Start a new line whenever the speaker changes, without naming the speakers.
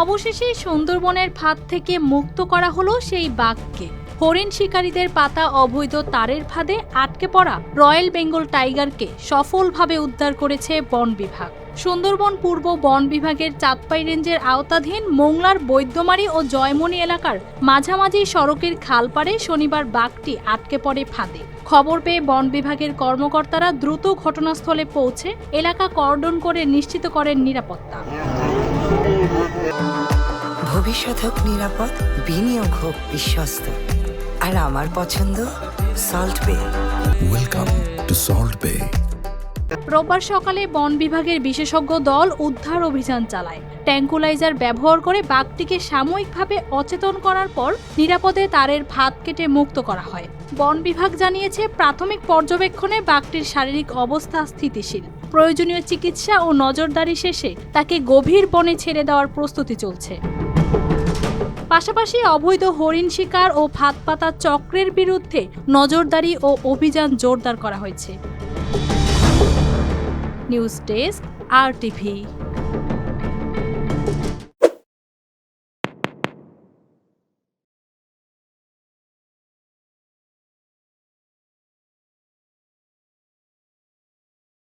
অবশেষে সুন্দরবনের ফাঁদ থেকে মুক্ত করা হলো সেই বাঘকে। হরিণ শিকারীদের পাতা অবৈধ তারের ফাঁদে আটকে পড়া রয়্যাল বেঙ্গল টাইগারকে সফলভাবে উদ্ধার করেছে বন বিভাগ। সুন্দরবন পূর্ব বন বিভাগের চাঁদপাই রেঞ্জের আওতাধীন মোংলার বৈদ্যমারী ও জয়মণি এলাকার মাঝামাঝি সড়কের খালপাড়ে শনিবার বাঘটি আটকে পড়ে ফাঁদে। খবর পেয়ে বন বিভাগের কর্মকর্তারা দ্রুত ঘটনাস্থলে পৌঁছে এলাকা কর্ডন করে নিশ্চিত করেন নিরাপত্তা।
ভবিষ্যৎ হোক নিরাপদ, বিনিয়োগ হোক বিশ্বস্ত, আর আমার পছন্দ সল্ট বে।
ওয়েলকাম টু সল্ট বে।
রোববার সকালে বন বিভাগের বিশেষজ্ঞ দল উদ্ধার অভিযান চালায়। ট্যাঙ্কুলাইজার ব্যবহার করে বাঘটিকে সাময়িকভাবে অচেতন করার পর নিরাপদে তারের ফাঁদ কেটে মুক্ত করা হয়। বন বিভাগ জানিয়েছে, প্রাথমিক পর্যবেক্ষণে বাঘটির শারীরিক অবস্থা স্থিতিশীল। প্রয়োজনীয় চিকিৎসা ও নজরদারি শেষে তাকে গভীর বনে ছেড়ে দেওয়ার প্রস্তুতি চলছে। পাশাপাশি অবৈধ হরিণ শিকার ও ফাঁদ পাতা চক্রের বিরুদ্ধে নজরদারি ও অভিযান জোরদার করা হয়েছে। News desk, RTV।